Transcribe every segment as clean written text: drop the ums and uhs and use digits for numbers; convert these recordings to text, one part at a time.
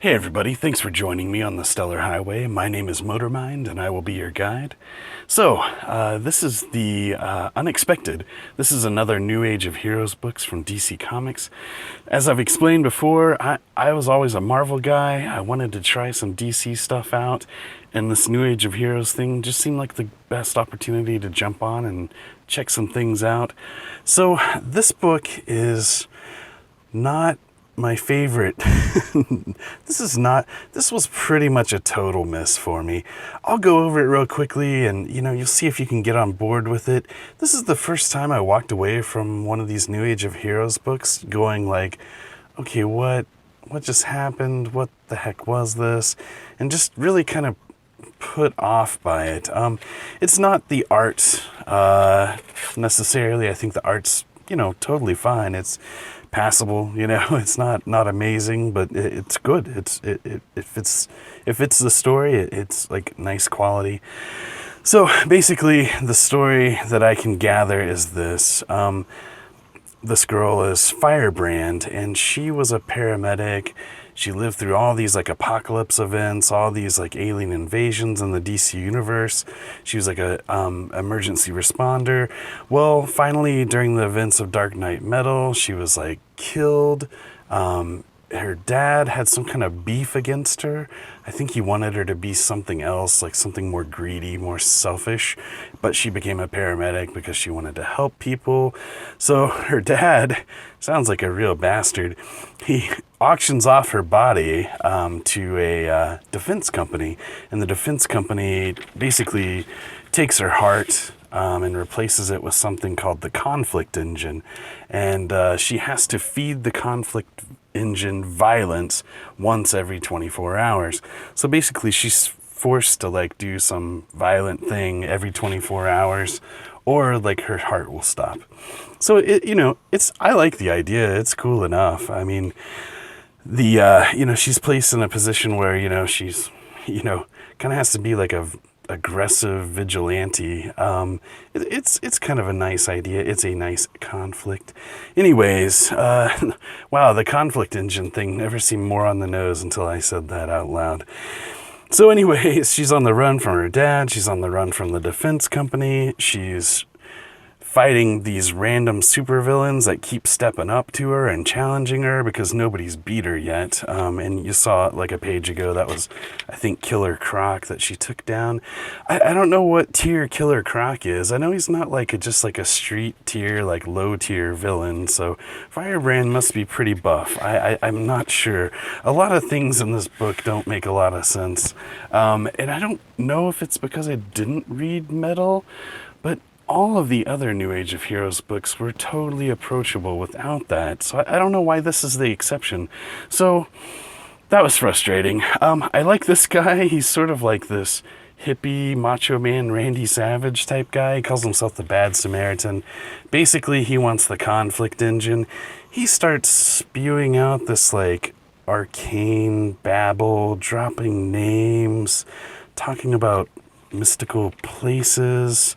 Hey everybody, thanks for joining me on the Stellar Highway. My name is Motormind and I will be your guide. So, this is the Unexpected. This is another New Age of Heroes books from DC Comics. As I've explained before, I was always a Marvel guy. I wanted to try some DC stuff out, and this New Age of Heroes thing just seemed like the best opportunity to jump on and check some things out. So, this book is not my favorite. This was pretty much a total miss for me. I'll go over it real quickly and, you'll see if you can get on board with it. This is the first time I walked away from one of these New Age of Heroes books going like, okay, what just happened? What the heck was this? And just really kind of put off by it. It's not the art necessarily. I think the art's, totally fine. It's passable, it's not amazing, but it's good. It fits the story. It's like nice quality. So basically the story that I can gather is this. This girl is Firebrand, and she was a paramedic. She lived through all these like apocalypse events, all these like alien invasions in the DC universe. She was like a emergency responder. Well, finally, during the events of Dark Knight Metal, she was like killed. Her dad had some kind of beef against her. I think he wanted her to be something else, like something more greedy, more selfish. But she became a paramedic because she wanted to help people. So her dad sounds like a real bastard. He auctions off her body to a defense company. And the defense company basically takes her heart and replaces it with something called the conflict engine. And she has to feed the conflict engine violence once every 24 hours. So basically she's forced to like do some violent thing every 24 hours or like her heart will stop. So I like the idea. It's cool enough. I mean, she's placed in a position where, she's, kind of has to be like a aggressive vigilante. It's kind of a nice idea. It's a nice conflict. Anyways, wow, the conflict engine thing never seemed more on the nose until I said that out loud. So anyways, she's on the run from her dad. She's on the run from the defense company. She's fighting these random supervillains that keep stepping up to her and challenging her because nobody's beat her yet. And you saw it like a page ago. That was, I think, Killer Croc that she took down. I don't know what tier Killer Croc is. I know he's not like just like a street tier, like low tier villain. So Firebrand must be pretty buff. I'm not sure. A lot of things in this book don't make a lot of sense. And I don't know if it's because I didn't read Metal, but all of the other New Age of Heroes books were totally approachable without that. So I don't know why this is the exception. So that was frustrating. I like this guy. He's sort of like this hippie, macho man, Randy Savage type guy. He calls himself the Bad Samaritan. Basically, he wants the conflict engine. He starts spewing out this like arcane babble, dropping names, talking about mystical places.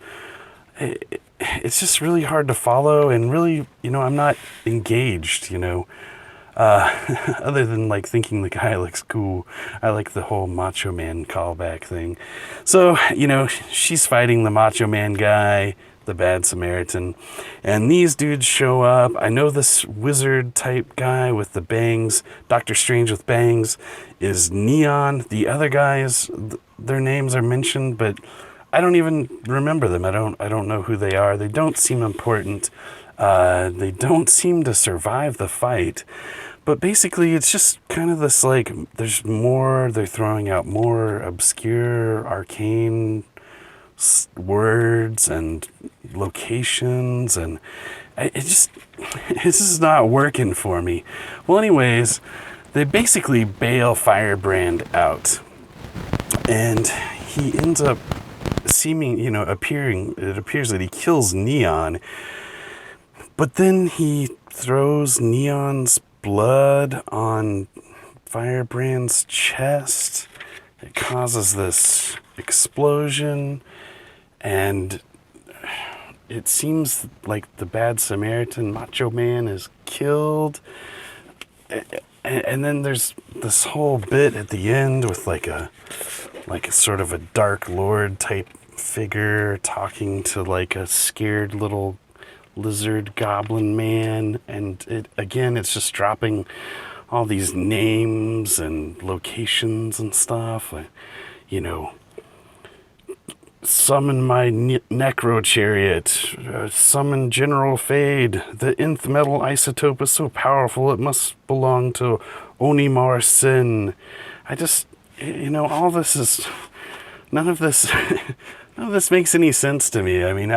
It's just really hard to follow, and really, I'm not engaged, other than like thinking the guy looks cool. I like the whole Macho Man callback thing. So, she's fighting the Macho Man guy, the Bad Samaritan, and these dudes show up. I know this wizard type guy with the bangs, Doctor Strange with bangs, is Neon. The other guys, their names are mentioned, but I don't even remember them. I don't know who they are. They don't seem important. They don't seem to survive the fight. But basically, it's just kind of this like, there's more, they're throwing out more obscure, arcane words and locations, and this is not working for me. Well, anyways, they basically bail Firebrand out. And he ends up appearing, it appears that he kills Neon, but then he throws Neon's blood on Firebrand's chest. It causes this explosion, and it seems like the Bad Samaritan Macho Man is killed. and then there's this whole bit at the end with like a sort of a dark lord type figure talking to like a scared little lizard goblin man, and it's just dropping all these names and locations and stuff. You know, summon my necro chariot, summon General Fade. The nth metal isotope is so powerful it must belong to Onimar Sin. I just, all this is, none of this, none of this makes any sense to me. I mean,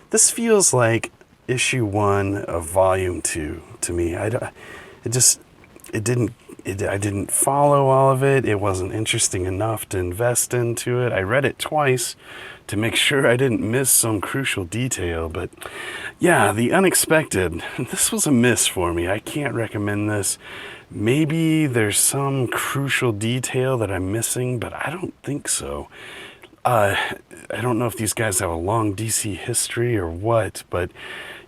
this feels like issue 1 of volume 2 to me. I didn't follow all of it. It wasn't interesting enough to invest into it. I read it twice to make sure I didn't miss some crucial detail. But yeah, the unexpected, this was a miss for me. I can't recommend this. Maybe there's some crucial detail that I'm missing, but I don't think so. I don't know if these guys have a long DC history or what, but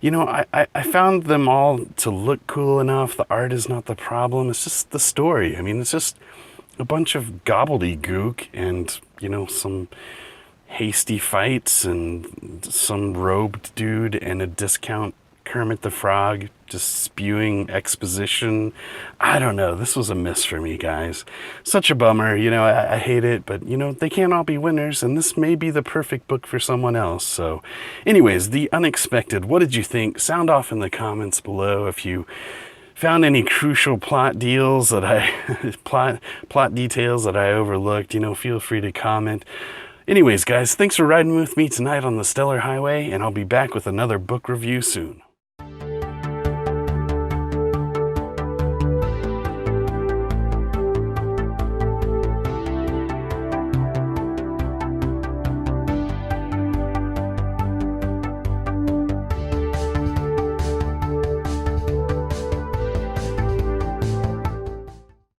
I found them all to look cool enough. The art is not the problem. It's just the story. I mean, it's just a bunch of gobbledygook and, some hasty fights and some robed dude and a discount Kermit the Frog just spewing exposition. I don't know. This was a miss for me, guys. Such a bummer. I hate it, but, they can't all be winners, and this may be the perfect book for someone else. So, anyways, The Unexpected. What did you think? Sound off in the comments below if you found any crucial plot deals that plot details that I overlooked. Feel free to comment. Anyways, guys, thanks for riding with me tonight on the Stellar Highway, and I'll be back with another book review soon.